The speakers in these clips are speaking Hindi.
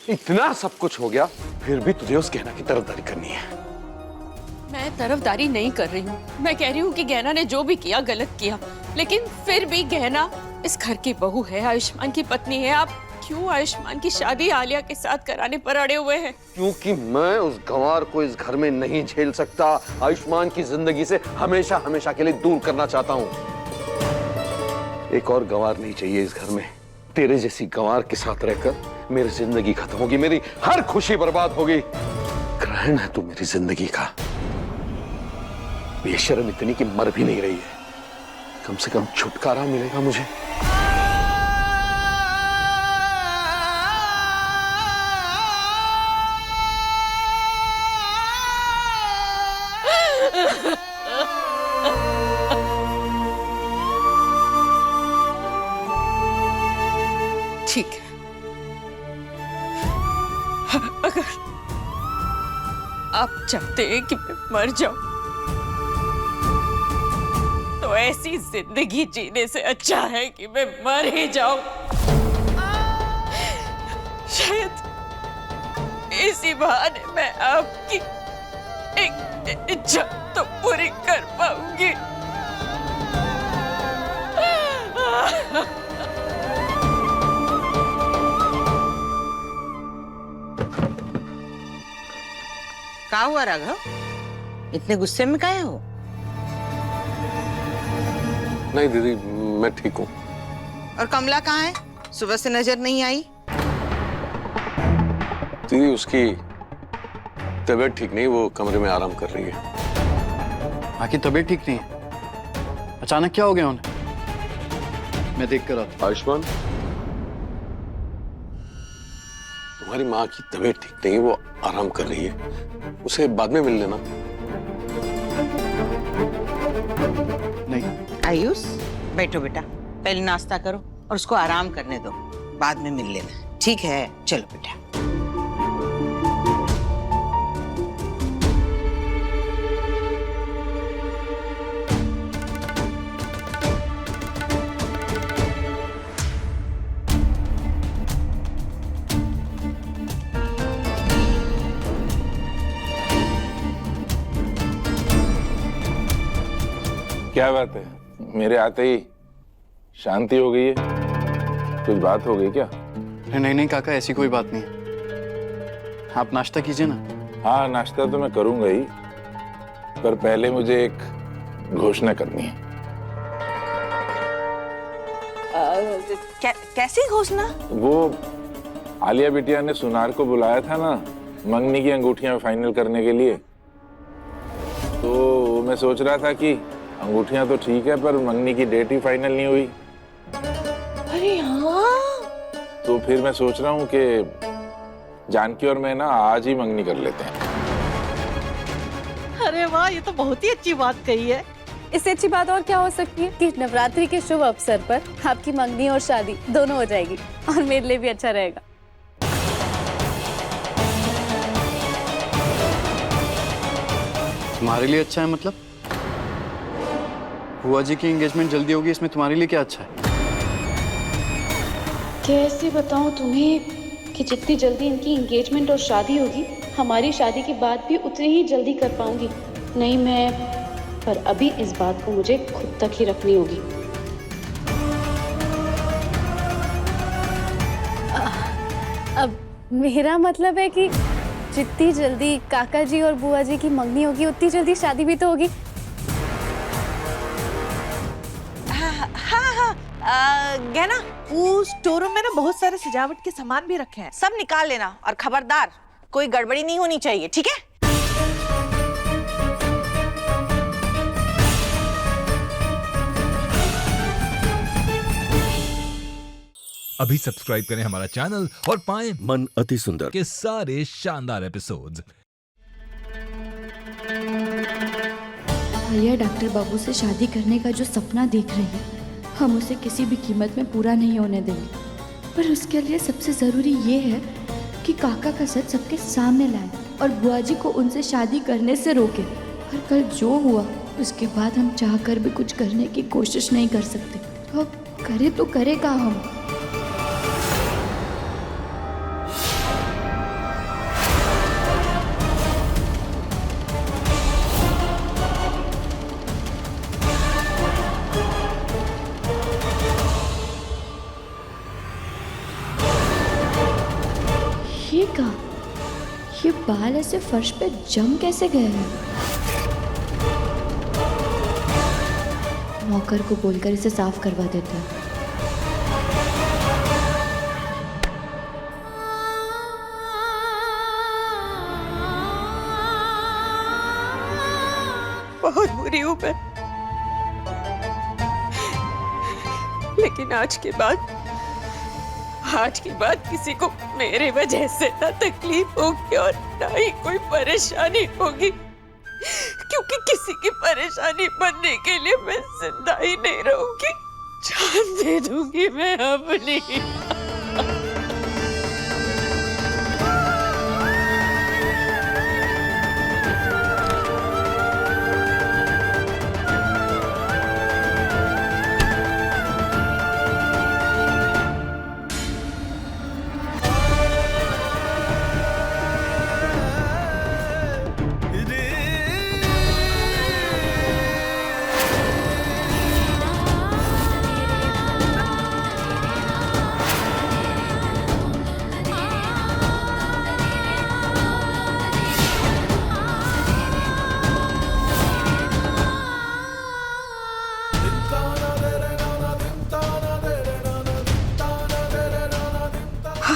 इतना सब कुछ हो गया फिर भी तुझे उस गहना की तरफदारी करनी है। मैं तरफदारी नहीं कर रही हूँ। मैं कह रही हूँ कि गहना ने जो भी किया गलत किया, लेकिन फिर भी गहना इस घर की बहू है, आयुष्मान की पत्नी है। आप क्यों आयुष्मान की शादी आलिया के साथ कराने पर अड़े हुए हैं? क्योंकि मैं उस गंवार को इस घर में नहीं झेल सकता। आयुष्मान की जिंदगी से हमेशा हमेशा के लिए दूर करना चाहता हूँ। एक और गंवार नहीं चाहिए इस घर में। तेरे जैसी गंवार के साथ रहकर मेरी जिंदगी खत्म होगी, मेरी हर खुशी बर्बाद होगी। ग्रहण है तू मेरी जिंदगी का। बेशर्म इतनी कि मर भी नहीं रही है, कम से कम छुटकारा मिलेगा मुझे। ठीक है, अगर आप चाहते हैं कि मैं मर जाऊं, तो ऐसी जिंदगी जीने से अच्छा है कि मैं मर ही जाऊं। शायद इसी बहाने मैं आपकी एक इच्छा तो पूरी कर पाऊंगी। क्या हुआ राघव, इतने गुस्से में काहे हो? नहीं दीदी, मैं ठीक हूँ। और कमला कहाँ है? सुबह से नजर नहीं आई। दीदी उसकी तबीयत ठीक नहीं, वो कमरे में आराम कर रही है। आखिर तबीयत ठीक नहीं है? अचानक क्या हो गया उन्हें? मैं देख कर आता। आयुष्मान, तुम्हारी माँ की तबीयत ठीक नहीं, वो आराम कर रही है, उसे बाद में मिल लेना। नहीं। आयुष बैठो बेटा, पहले नाश्ता करो और उसको आराम करने दो, बाद में मिल लेना। ठीक है, चलो बेटा। क्या बात है, मेरे आते ही शांति हो गई है? कुछ बात हो गई क्या? नहीं नहीं काका, ऐसी कोई बात नहीं है। आप नाश्ता कीजिए ना। हाँ, नाश्ता तो मैं करूंगा ही, पर पहले मुझे एक घोषणा करनी है। कैसी घोषणा? वो आलिया बिटिया ने सुनार को बुलाया था ना मंगनी की अंगूठियां फाइनल करने के लिए, तो मैं सोच रहा था कि अंगूठियां तो ठीक है पर मंगनी की डेट ही फाइनल नहीं हुई। अरे हाँ, तो फिर मैं सोच रहा हूँ कि जानकी और मैं ना आज ही मंगनी कर लेते हैं। अरे वाह, ये तो बहुत ही अच्छी बात कही है। इससे अच्छी बात और क्या हो सकती है कि नवरात्रि के शुभ अवसर पर आपकी मंगनी और शादी दोनों हो जाएगी, और मेरे लिए भी अच्छा रहेगा। तुम्हारे लिए अच्छा है मतलब? बुआ जी की एंगेजमेंट जल्दी होगी, इसमें तुम्हारे लिए क्या अच्छा है? कैसे बताऊं तुम्हें कि जितनी जल्दी इनकी एंगेजमेंट और शादी होगी, हमारी शादी की बात भी उतनी ही जल्दी कर पाऊंगी। नहीं मैं, पर अभी इस बात को मुझे खुद तक ही रखनी होगी। अब मेरा मतलब है कि जितनी जल्दी काका जी और बुआ जी की मंगनी होगी, उतनी जल्दी शादी भी तो होगी। गहना, वो स्टोर रूम में ना बहुत सारे सजावट के सामान भी रखे हैं, सब निकाल लेना और खबरदार कोई गड़बड़ी नहीं होनी चाहिए, ठीक है? अभी सब्सक्राइब करें हमारा चैनल और पाएं मन अति सुंदर के सारे शानदार एपिसोड्स। आलिया डॉक्टर बाबू से शादी करने का जो सपना देख रही है, हम उसे किसी भी कीमत में पूरा नहीं होने देंगे। पर उसके लिए सबसे ज़रूरी ये है कि काका का सच सबके सामने लाए और बुआ जी को उनसे शादी करने से रोके। पर कल जो हुआ उसके बाद हम चाहकर भी कुछ करने की कोशिश नहीं कर सकते। तो अब करे तो करे क्या हम? ये क्या? ये बाल ऐसे फर्श पे जम कैसे गए हैं? नौकर को बोलकर इसे साफ करवा देते हैं। बहुत बुरी हूं मैं, लेकिन आज के बाद किसी को मेरे वजह से ना तकलीफ होगी और ना ही कोई परेशानी होगी, क्योंकि किसी की परेशानी बनने के लिए मैं जिंदा ही नहीं रहूंगी, जान दे दूंगी मैं अपनी।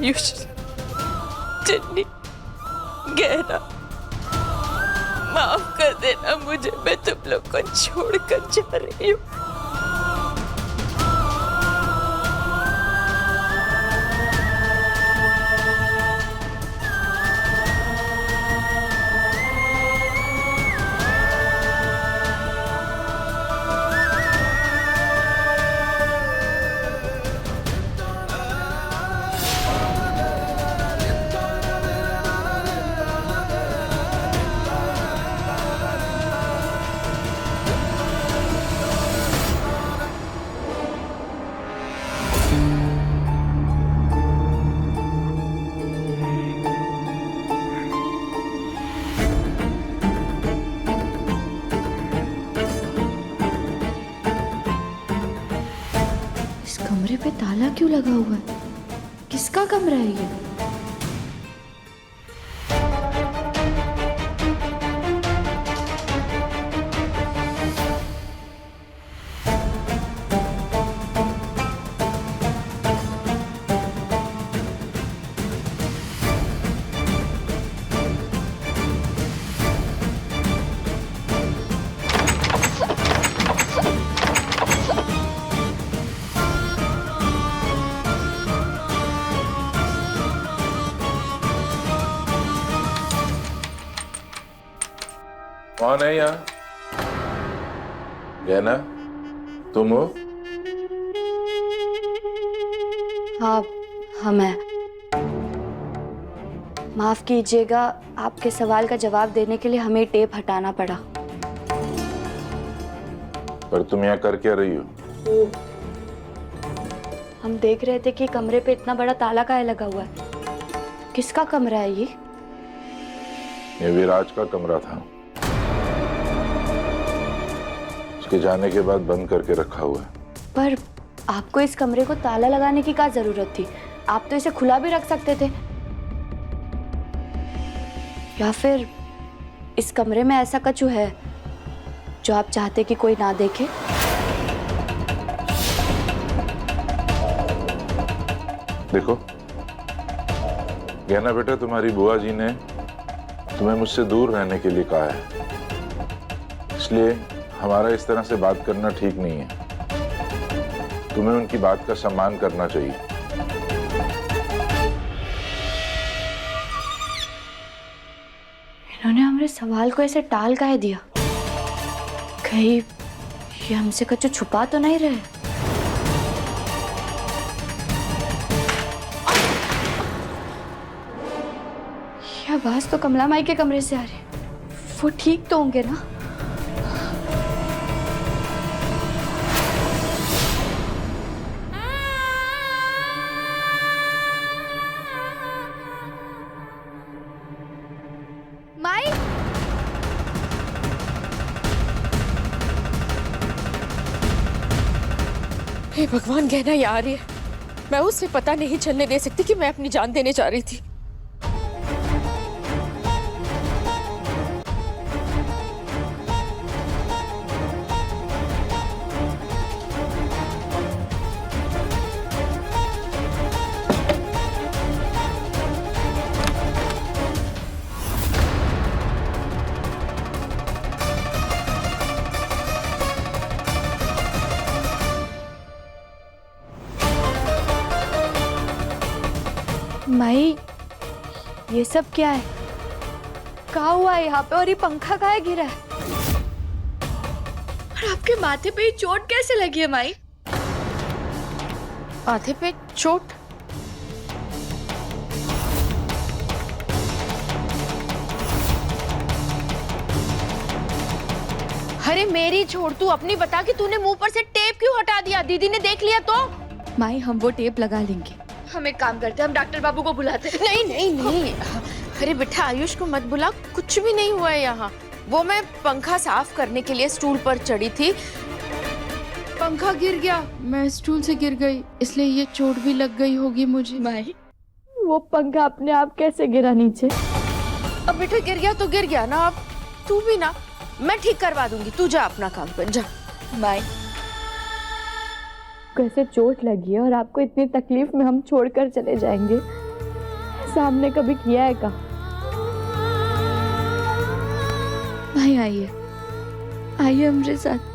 आयुष, चन्नी, गहना, माफ कर देना मुझे, मैं तुम लोग को छोड़कर जा रही हूँ। कमरे पे ताला क्यों लगा हुआ है? किसका कमरा है ये? कौन है यहाँ? गहना, तुम हो? हाँ, हम हैं। माफ कीजिएगा, आपके सवाल का जवाब देने के लिए हमें टेप हटाना पड़ा। पर तुम यहाँ कर क्या रही हो? हम देख रहे थे कि कमरे पे इतना बड़ा ताला काहे लगा हुआ है। किसका कमरा है ये? ये विराज का कमरा था, उसके जाने के बाद बंद करके रखा हुआ है। पर आपको इस कमरे को ताला लगाने की क्या जरूरत थी? आप तो इसे खुला भी रख सकते थे। या फिर इस कमरे में ऐसा कछु है जो आप चाहते कि कोई ना देखे? देखो गहना बेटा, तुम्हारी बुआ जी ने तुम्हें मुझसे दूर रहने के लिए कहा है, इसलिए हमारा इस तरह से बात करना ठीक नहीं है। तुम्हें उनकी बात का सम्मान करना चाहिए। इन्होंने हमारे सवाल को ऐसे टाल काहे दिया? कहीं ये हमसे कुछ छुपा तो नहीं रहे? ये आवाज तो कमला माई के कमरे से आ रही है। वो ठीक तो होंगे ना? माई, हे भगवान, गहना यहाँ आ रही है। मैं उसे पता नहीं चलने दे सकती कि मैं अपनी जान देने जा रही थी। माई, ये सब क्या है? कहाँ हुआ है यहाँ पे? और ये पंखा कहाँ गिरा है? और आपके माथे पे ये चोट कैसे लगी है माई? माथे पे चोट? अरे मेरी छोड़, तू अपनी बता कि तूने मुंह पर से टेप क्यों हटा दिया? दीदी ने देख लिया तो? माई, हम वो टेप लगा लेंगे। हम एक काम करते हैं, हम डॉक्टर बाबू को बुलाते हैं। नहीं नहीं नहीं, अरे बेटा आयुष को मत बुला, कुछ भी नहीं हुआ है यहाँ। वो मैं पंखा साफ करने के लिए स्टूल पर चढ़ी थी, पंखा गिर गया, मैं स्टूल से गिर गई, इसलिए ये चोट भी लग गई होगी मुझे। माई, वो पंखा अपने आप कैसे गिरा नीचे? अब बेटा गिर गया तो गिर गया ना, अब तू भी ना, मैं ठीक करवा दूंगी, तू जा अपना काम कर, जा। माई, कैसे चोट लगी है और आपको इतनी तकलीफ में हम छोड़कर चले जाएंगे? सामने कभी किया है का? भाई आइए, आइए हमारे साथ।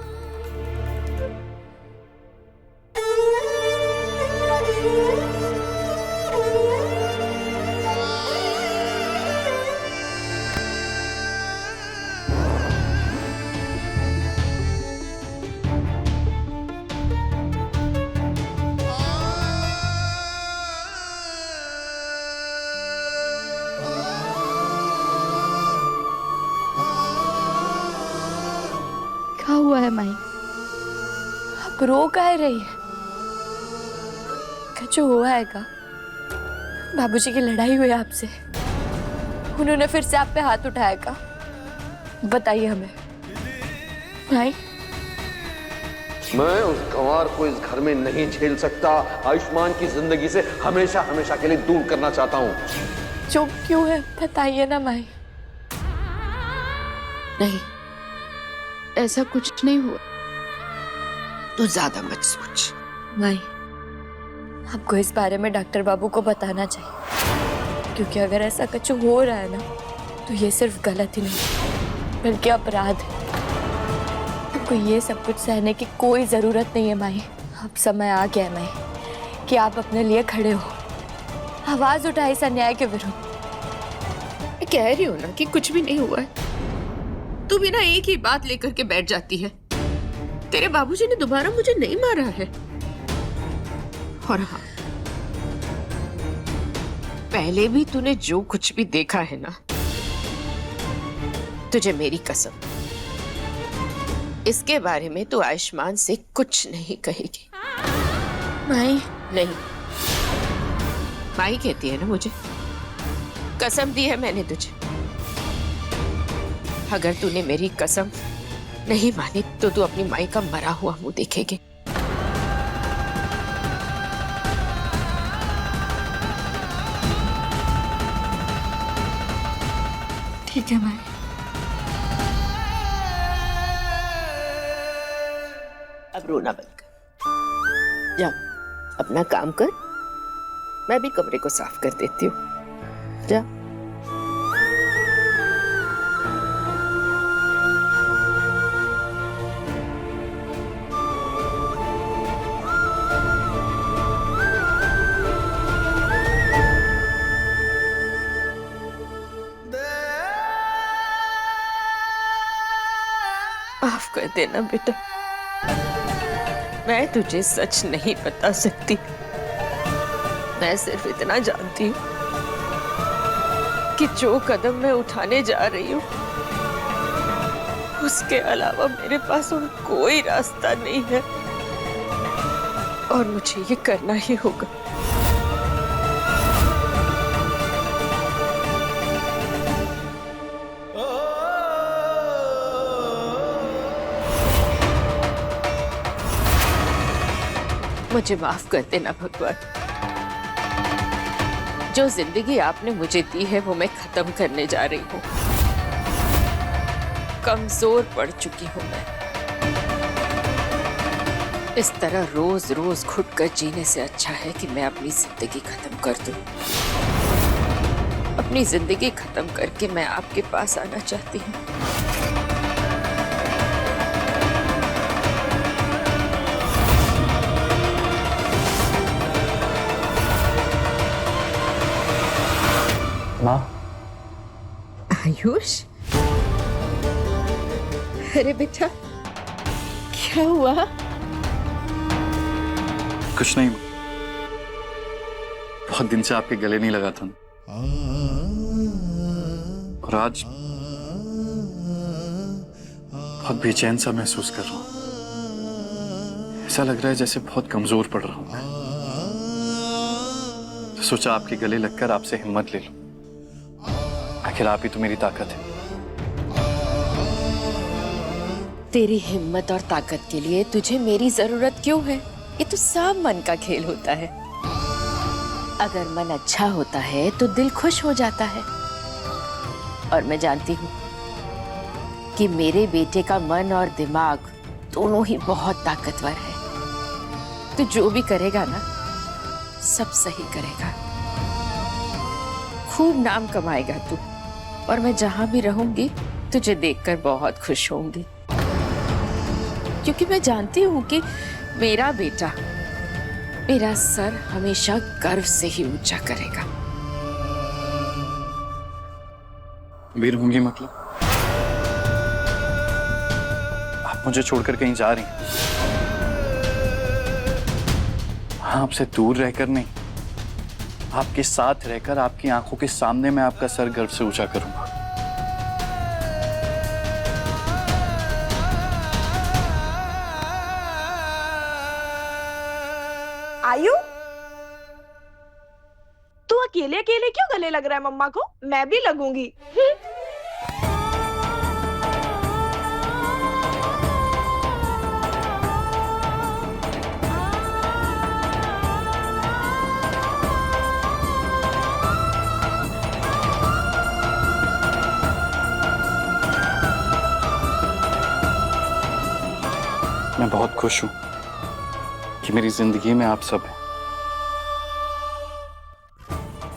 क्या हुआ है माई? आप रो काहे रही है? कुछ हुआ है का? बाबूजी की लड़ाई हुई आपसे? उन्होंने फिर से आप पे हाथ उठाया का? बताइए हमें माई। मैं उस गंवार को इस घर में नहीं झेल सकता। आयुष्मान की जिंदगी से हमेशा हमेशा के लिए दूर करना चाहता हूँ। चुप क्यों है? बताइए ना माई। नहीं, ऐसा कुछ नहीं हुआ, तू ज्यादा मत सोच। माई, आपको इस बारे में डॉक्टर बाबू को बताना चाहिए, क्योंकि अगर ऐसा कुछ हो रहा है ना तो ये सिर्फ गलत ही नहीं बल्कि अपराध है। आपको ये सब कुछ सहने की कोई जरूरत नहीं है माई। अब समय आ गया है माई कि आप अपने लिए खड़े हो, आवाज उठाए इस अन्याय के विरुद्ध। मैं कह रही हूँ ना कि कुछ भी नहीं हुआ है, तू भी ना एक ही बात लेकर के बैठ जाती है। तेरे बाबूजी ने दोबारा मुझे नहीं मारा है। और हाँ, पहले भी तूने जो कुछ भी देखा है ना, तुझे मेरी कसम, इसके बारे में तू आयुष्मान से कुछ नहीं कहेगी। माई, नहीं, माई कहती है ना मुझे, कसम दी है मैंने तुझे। अगर तूने मेरी कसम नहीं मानी तो तू अपनी माई का मरा हुआ मुंह देखेगी। ठीक है माई। अब रोना बंद कर, जा अपना काम कर, मैं भी कमरे को साफ कर देती हूँ, जा। माफ कर देना बेटा, मैं तुझे सच नहीं बता सकती। मैं सिर्फ इतना जानती हूँ कि जो कदम मैं उठाने जा रही हूँ उसके अलावा मेरे पास और कोई रास्ता नहीं है और मुझे ये करना ही होगा। मुझे माफ कर देना भगवान, जो जिंदगी आपने मुझे दी है वो मैं खत्म करने जा रही हूँ। कमजोर पड़ चुकी हूँ मैं। इस तरह रोज रोज घुट कर जीने से अच्छा है कि मैं अपनी जिंदगी खत्म कर दूं। अपनी जिंदगी खत्म करके मैं आपके पास आना चाहती हूँ। माँ, आयुष, अरे बेटा क्या हुआ? कुछ नहीं। बहुत दिन से आपके गले नहीं लगा था और आज बहुत बेचैन सा महसूस कर रहा हूँ। ऐसा लग रहा है जैसे बहुत कमजोर पड़ रहा हूँ मैं। तो सोचा आपके गले लगकर आपसे हिम्मत ले लूं। आखिर आप ही तो मेरी ताकत है। तेरी हिम्मत और ताकत के लिए तुझे मेरी जरूरत क्यों है? ये तो सब मन का खेल होता है। अगर मन अच्छा होता है तो दिल खुश हो जाता है। और मैं जानती हूँ कि मेरे बेटे का मन और दिमाग दोनों ही बहुत ताकतवर है। तो जो भी करेगा ना, सब सही करेगा। खूब नाम कमाएगा तू, और मैं जहां भी रहूंगी तुझे देखकर बहुत खुश होंगी, क्योंकि मैं जानती हूँ कि मेरा बेटा मेरा सर हमेशा गर्व से ही ऊंचा करेगा। वीर होंगी मतलब? आप मुझे छोड़कर कहीं जा रही हैं? हाँ, आपसे दूर रहकर नहीं, आपके साथ रहकर आपकी आंखों के सामने मैं आपका सर गर्व से ऊंचा करूंगा। आयु, तू अकेले अकेले क्यों गले लग रहा है मम्मा को? मैं भी लगूंगी। मैं बहुत खुश हूं कि मेरी जिंदगी में आप सब हैं।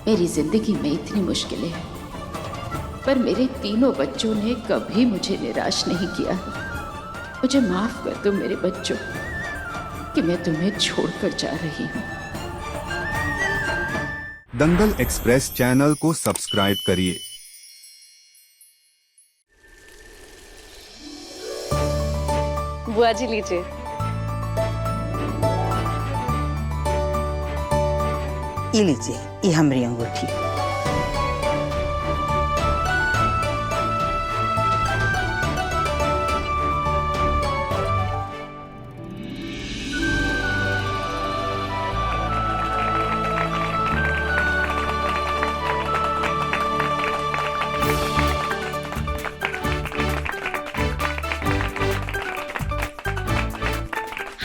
मेरी जिंदगी में इतनी मुश्किलें हैं, पर मेरे तीनों बच्चों ने कभी मुझे निराश नहीं किया है। मुझे माफ कर दो मेरे बच्चों कि मैं तुम्हें छोड़कर जा रही हूँ। दंगल एक्सप्रेस चैनल को सब्सक्राइब करिए। बुआ जी लीजिए। ये लीजिए, ये हमारी अंगूठी।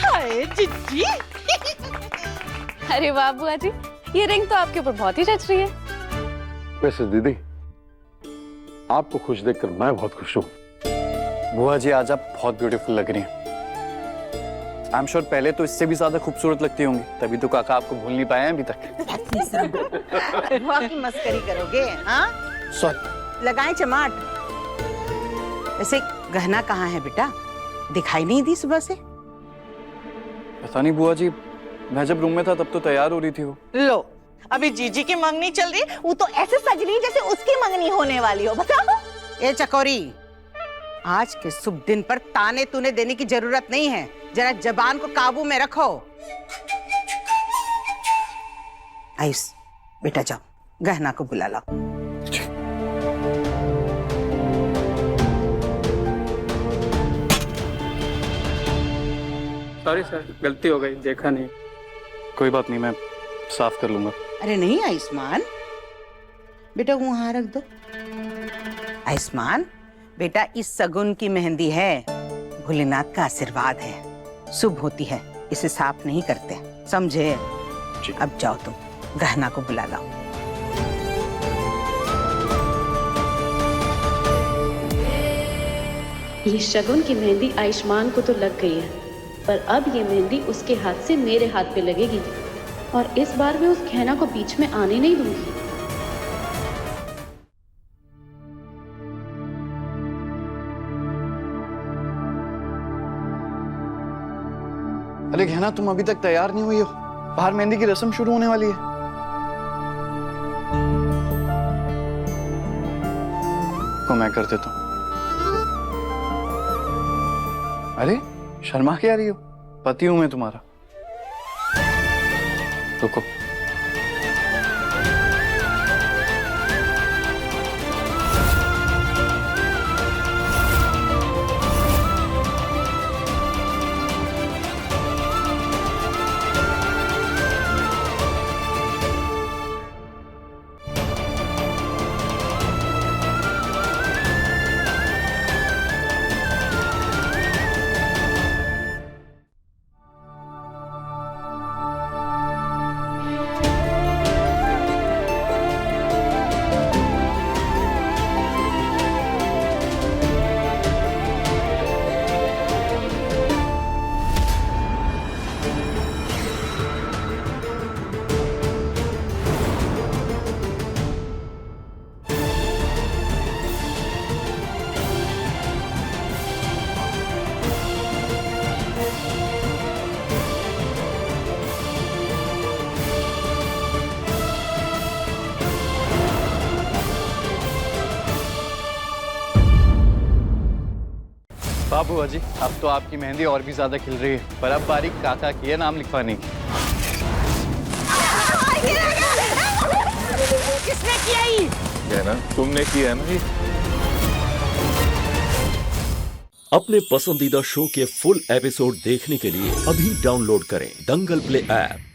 हाय जीजी। अरे वाह बुआ जी, ये रिंग तो आपके ऊपर बहुत ही जच रही है। वैसे दीदी, आपको खुश देखकर मैं बहुत खुश हूँ। बुआ जी, आज आप बहुत ब्यूटीफुल लग रही हैं। आई एम श्योर पहले तो इससे भी ज्यादा खूबसूरत लगती होंगी, तभी तो काका आपको भूल नहीं पाए हैं अभी तक। बुआ की मस्करी करोगे? हाँ, सॉरी। लगाए चमाट। वैसे गहना कहाँ है बेटा? दिखाई नहीं दी सुबह से। पता नहीं बुआ जी, मैं जब रूम में था तब तो तैयार हो रही थी वो। लो, अभी जीजी की मंगनी चल रही, वो तो ऐसे सज रही जैसे उसकी मंगनी होने वाली हो। बताओ। ए चकोरी, आज के शुभ दिन पर ताने तूने देने की जरूरत नहीं है। जरा जबान को काबू में रखो। आयुष बेटा, जाओ गहना को बुला लाओ। सॉरी सर, गलती हो गई, देखा नहीं। कोई बात नहीं, मैं साफ कर लूंगा। अरे नहीं आयुष्मान, बेटा वहां रख दो। आयुष्मान बेटा, इस सगुन की मेहंदी है, भोलेनाथ का आशीर्वाद है, शुभ होती है, इसे साफ नहीं करते, समझे? अब जाओ तुम गहना को बुला लाओ। ये शगुन की मेहंदी आयुष्मान को तो लग गई है, पर अब ये मेहंदी उसके हाथ से मेरे हाथ पे लगेगी, और इस बार मैं उस गहना को बीच में आने नहीं दूंगी। अरे गहना, तुम अभी तक तैयार नहीं हुई हो? बाहर मेहंदी की रस्म शुरू होने वाली है। को मैं कर देता हूं। अरे शर्मा क्या रही हो? पति हूं मैं तुम्हारा। रुको। बाबू जी, अब तो आपकी मेहंदी और भी ज्यादा खिल रही है, पर अब बारी काका की है नाम लिखवाने की। किसने किया ये? है ना, तुमने किया ना ये। अपने पसंदीदा शो के फुल एपिसोड देखने के लिए अभी डाउनलोड करें दंगल प्ले ऐप।